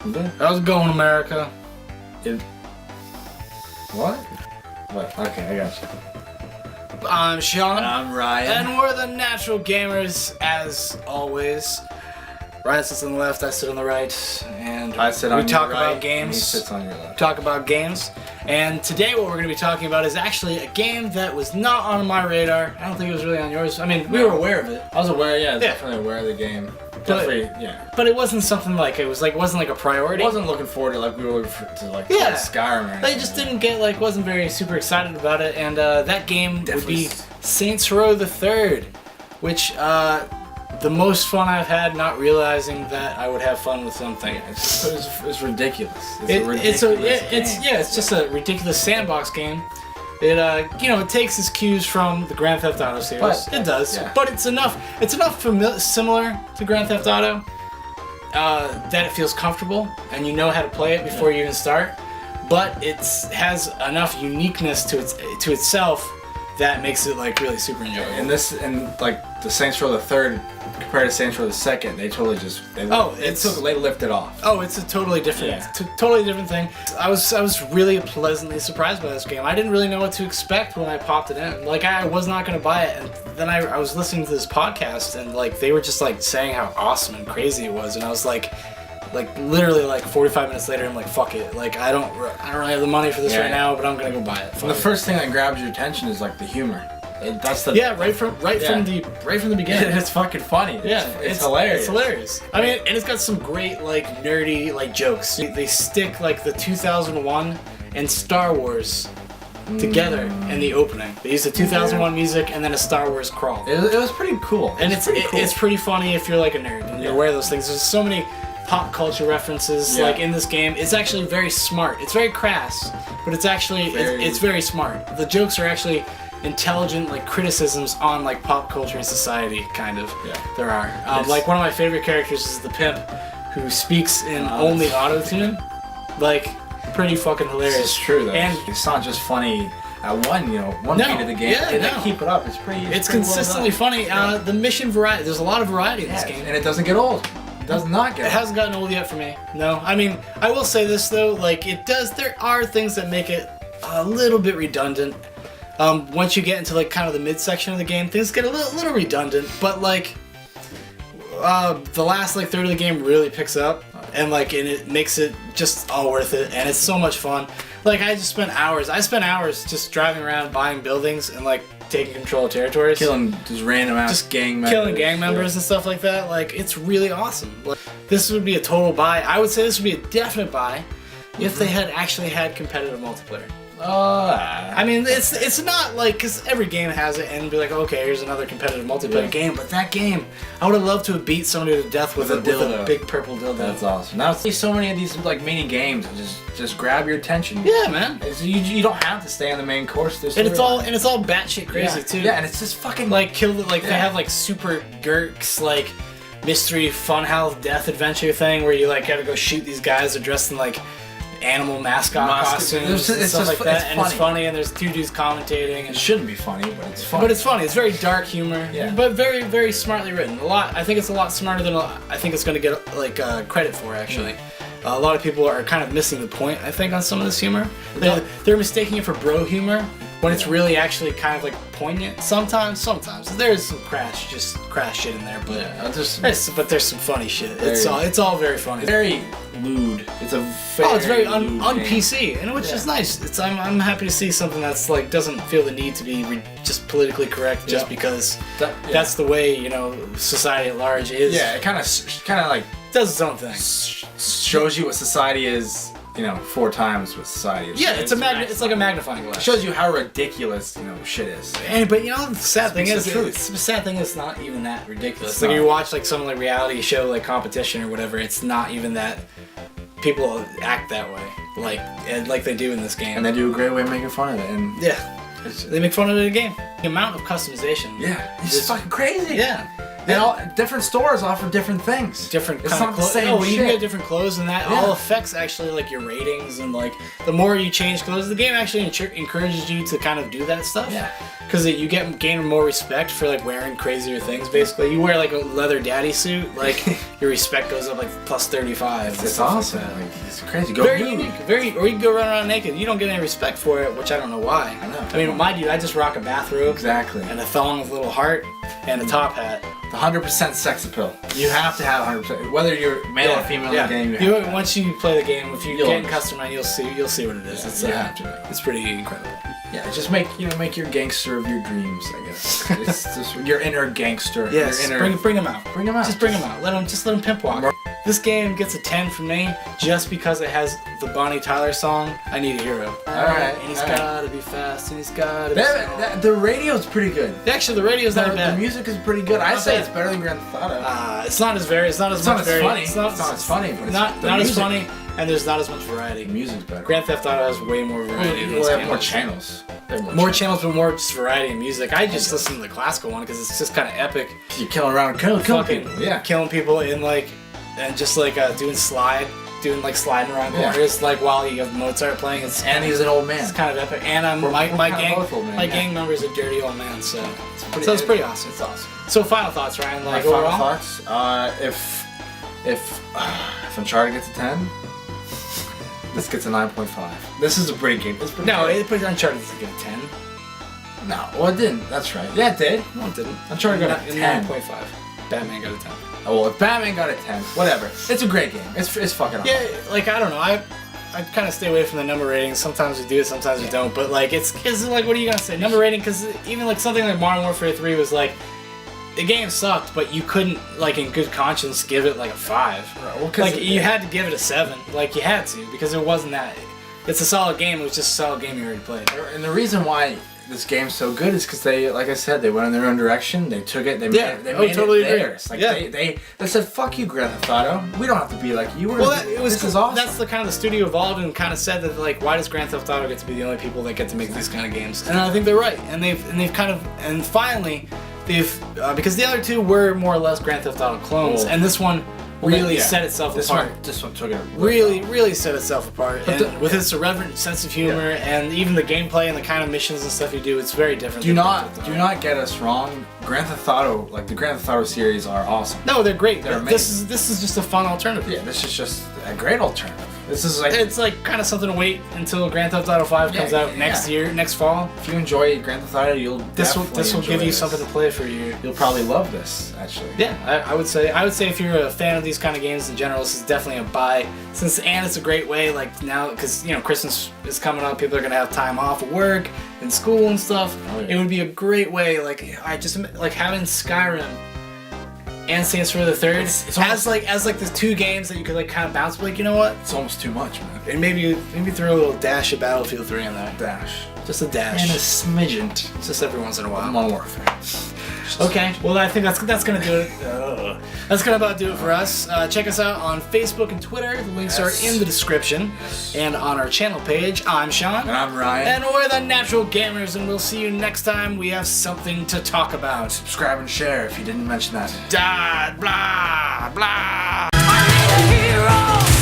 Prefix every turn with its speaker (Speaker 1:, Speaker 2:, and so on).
Speaker 1: Okay.
Speaker 2: How's it going, America?
Speaker 1: What? What? Okay, I got you.
Speaker 2: I'm Sean.
Speaker 1: I'm Ryan.
Speaker 2: And we're the Natural Gamers, as always. Ryan sits on the left, I sit on the right, and
Speaker 1: I sit on
Speaker 2: we talk
Speaker 1: your right,
Speaker 2: about games.
Speaker 1: and he sits on your left.
Speaker 2: Talk about games. And today what we're going to be talking about is actually a game that was not on my radar. I don't think it was really on yours. I mean, we were aware of it.
Speaker 1: I was aware, definitely aware of the game. Definitely, yeah.
Speaker 2: But it wasn't something like, it wasn't like a priority.
Speaker 1: I wasn't looking forward to like we were looking to like
Speaker 2: Yeah.
Speaker 1: Skyrim or anything.
Speaker 2: They just didn't get wasn't very super excited about it, and that game would be Saints Row the Third, which the most fun I've had not realizing that I would have fun with something.
Speaker 1: It's ridiculous.
Speaker 2: It's just a ridiculous sandbox game. It it takes its cues from the Grand Theft Auto series. It does, but it's enough similar to Grand Theft Auto that it feels comfortable and you know how to play it before you even start. But it has enough uniqueness to itself that makes it like really super enjoyable.
Speaker 1: And the Saints Row the Third compared to Saints Row the Second, they totally they lifted off.
Speaker 2: Oh, it's a totally different thing. I was really pleasantly surprised by this game. I didn't really know what to expect when I popped it in. Like I was not gonna buy it, and then I was listening to this podcast, and like they were just like saying how awesome and crazy it was, and I was like literally 45 minutes later, I'm like, fuck it. Like I don't really have the money for this right now, but I'm gonna go buy it.
Speaker 1: And the first thing that grabs your attention is like the humor. That's the
Speaker 2: right from the beginning.
Speaker 1: It's fucking funny.
Speaker 2: Yeah,
Speaker 1: it's hilarious.
Speaker 2: It's hilarious. I mean, and it's got some great nerdy jokes. They stick the 2001 and Star Wars together in the opening. They use the 2001 music and then a Star Wars crawl.
Speaker 1: It was pretty cool.
Speaker 2: It's pretty funny if you're like a nerd and you're aware of those things. There's so many pop culture references in this game. It's actually very smart. It's very crass, but it's actually it's very smart. The jokes are actually intelligent criticisms on pop culture and society, kind of. There are one of my favorite characters is the pimp who speaks in only auto-tune. Pretty fucking hilarious.
Speaker 1: It's true though.
Speaker 2: And
Speaker 1: it's not just funny at one beat of the game. They keep it up. It's
Speaker 2: consistently funny. The mission variety, there's a lot of variety in this game,
Speaker 1: and it doesn't get old. It does not get old.
Speaker 2: It hasn't gotten old yet for me. No. I mean, I will say this though, it does, there are things that make it a little bit redundant. Once you get into kind of the midsection of the game, things get a little redundant, but the last third of the game really picks up, and it makes it just all worth it, and it's so much fun. I spent hours just driving around buying buildings and taking control of territories,
Speaker 1: killing just random ass gang members,
Speaker 2: killing gang members and stuff like that. It's really awesome. This would be a total buy. I would say this would be a definite buy if they had actually had competitive multiplayer. I mean, it's not because every game has it, and be okay, here's another competitive multiplayer game. But that game, I would have loved to have beat somebody to death with a big purple dildo.
Speaker 1: That's awesome. Now see so many of these mini games just grab your attention.
Speaker 2: Yeah, man.
Speaker 1: You don't have to stay on the main course.
Speaker 2: And it's all batshit crazy too.
Speaker 1: Yeah, and it's just fucking
Speaker 2: they have super Gurks mystery funhouse death adventure thing where you gotta go shoot these guys that are dressed in animal mascot costumes and stuff like that, and it's funny, and there's two dudes commentating.
Speaker 1: It shouldn't be funny, but it's funny.
Speaker 2: But it's funny. It's very dark humor, but very, very smartly written. I think it's a lot smarter than I think it's going to get credit for. Actually, a lot of people are kind of missing the point. I think on some of this humor, they're mistaking it for bro humor when it's really actually kind of poignant. Sometimes there's some crass shit in there, but there's some funny shit. It's all very funny.
Speaker 1: It's very lewd. It's
Speaker 2: very un-PC, and which is nice. I'm happy to see something that's doesn't feel the need to be just politically correct just because that's the way society at large is.
Speaker 1: Yeah, it kind of
Speaker 2: does its own thing.
Speaker 1: Shows you what society is. 4 times what society is.
Speaker 2: Yeah, it's like a magnifying glass.
Speaker 1: It shows you how ridiculous shit is.
Speaker 2: But the sad thing is, it's not even that ridiculous. You watch some reality show competition or whatever, it's not even that. People act that way, like they do in this game,
Speaker 1: and they do a great way of making fun of it. And
Speaker 2: they make fun of it in the game. The amount of customization,
Speaker 1: it's fucking crazy.
Speaker 2: Yeah,
Speaker 1: And all different stores offer different things.
Speaker 2: Different
Speaker 1: it's
Speaker 2: kind
Speaker 1: not
Speaker 2: of
Speaker 1: the
Speaker 2: clothes.
Speaker 1: same
Speaker 2: Oh, you can
Speaker 1: shit.
Speaker 2: get different clothes, and that all affects actually like your ratings, and like the more you change clothes, the game actually encourages you to kind of do that stuff.
Speaker 1: Yeah.
Speaker 2: Because you gain more respect for like wearing crazier things. Basically, you wear like a leather daddy suit, like your respect goes up like plus 35.
Speaker 1: It's awesome. Like, it's crazy. Go
Speaker 2: Very
Speaker 1: nude.
Speaker 2: unique. Or you can go run around naked. You don't get any respect for it, which I don't know why.
Speaker 1: I know.
Speaker 2: I mean, my dude, I just rock a bathrobe.
Speaker 1: Exactly.
Speaker 2: And a thong with a little heart and a top hat.
Speaker 1: The 100% sex appeal. You have to have 100%. Whether you're male or female in the game, you have to.
Speaker 2: Once you play the game, if you get in custom mode, you'll see what it is.
Speaker 1: You have to.
Speaker 2: It's pretty incredible.
Speaker 1: Yeah, just make your gangster of your dreams, I guess. It's just your inner gangster.
Speaker 2: Yes,
Speaker 1: your inner...
Speaker 2: bring him out.
Speaker 1: Bring him out.
Speaker 2: Just bring him out. Let him pimp walk. This game gets a 10 from me just because it has the Bonnie Tyler song, I Need a Hero.
Speaker 1: Alright.
Speaker 2: And he's gotta be fast, and he's gotta be
Speaker 1: the radio's pretty good.
Speaker 2: Actually, the radio's not bad.
Speaker 1: The music is pretty good. I say
Speaker 2: bad.
Speaker 1: it's better than Grand Theft Auto.
Speaker 2: It's not as funny. It's not as
Speaker 1: funny, but it's
Speaker 2: not as funny, and there's not as much variety.
Speaker 1: The music's better.
Speaker 2: Grand Theft Auto has way more variety.
Speaker 1: They have more channels.
Speaker 2: More channels, but more just variety in music. I just listen to the classical one because it's just kind of epic.
Speaker 1: You're killing around, killing people. Yeah,
Speaker 2: killing people in like, and just like doing sliding around corners, like while you have Mozart playing.
Speaker 1: And he's an old man.
Speaker 2: It's kind of epic. And my gang member is a dirty old man, so it's pretty awesome.
Speaker 1: It's awesome.
Speaker 2: So final thoughts, Ryan? Like
Speaker 1: my
Speaker 2: overall?
Speaker 1: final thoughts. If Uncharted gets a 10. This gets a 9.5. This is a great game. It's pretty good.
Speaker 2: Uncharted doesn't get a 10.
Speaker 1: No, well it didn't. That's right. Yeah, it did.
Speaker 2: No, it didn't.
Speaker 1: Uncharted got a 10.
Speaker 2: 9.5. Batman got a 10.
Speaker 1: Oh, well, if Batman got a 10, whatever. It's a great game. It's fucking awesome.
Speaker 2: Yeah, like, I don't know. I kind of stay away from the number ratings. Sometimes we do it, sometimes we don't. But, like, it's like, what are you going to say? Number rating, because even, like, something like Modern Warfare 3 was, like, the game sucked, but you couldn't, like, in good conscience, give it, like, a 5.
Speaker 1: Right, well,
Speaker 2: like, you had to give it a 7. Like, you had to, because it wasn't that. It's a solid game. It was just a solid game you already played.
Speaker 1: And the reason why this game's so good is because they, like I said, they went in their own direction. They took it. They made it theirs. Like they said, "Fuck you, Grand Theft Auto. We don't have to be like you." This is awesome.
Speaker 2: That's the kind of the studio evolved and kind of said that, like, why does Grand Theft Auto get to be the only people that get to make these kind of games? And I think they're right. And they've kind of, and finally they've because the other two were more or less Grand Theft Auto clones, and this one really set itself apart.
Speaker 1: This one took it
Speaker 2: really set itself apart, and with its irreverent sense of humor and even the gameplay and the kind of missions and stuff you do, it's very different.
Speaker 1: Do not get us wrong. Grand Theft Auto, like the Grand Theft Auto series, are awesome.
Speaker 2: No, they're great.
Speaker 1: They're amazing.
Speaker 2: This is just a fun alternative.
Speaker 1: Yeah, this is just a great alternative. This is like
Speaker 2: it's like kind of something to wait until Grand Theft Auto 5 comes out next year, next fall.
Speaker 1: If you enjoy Grand Theft Auto, this will give you
Speaker 2: something to play for you.
Speaker 1: You'll probably love this, actually.
Speaker 2: Yeah, I would say if you're a fan of these kind of games in general, this is definitely a buy. And it's a great way, like now, because Christmas is coming up, people are gonna have time off of work and school and stuff. Oh, yeah. It would be a great way, like having Skyrim and Saints Row the Third as the two games that you could like kind of bounce. But like, you know what?
Speaker 1: It's almost too much, man.
Speaker 2: And maybe throw a little dash of Battlefield 3 in there. Just a dash.
Speaker 1: And a smidgen.
Speaker 2: Just every once in a while.
Speaker 1: Modern Warfare.
Speaker 2: Okay, well I think that's gonna do it. That's gonna about do it for us. Check us out on Facebook and Twitter. The links are in the description. And on our channel page. I'm Sean.
Speaker 1: And I'm Ryan.
Speaker 2: And we're the Natural Gamers, and we'll see you next time we have something to talk about.
Speaker 1: Subscribe and share if you didn't mention that.
Speaker 2: Blah blah blah.
Speaker 3: I need a hero.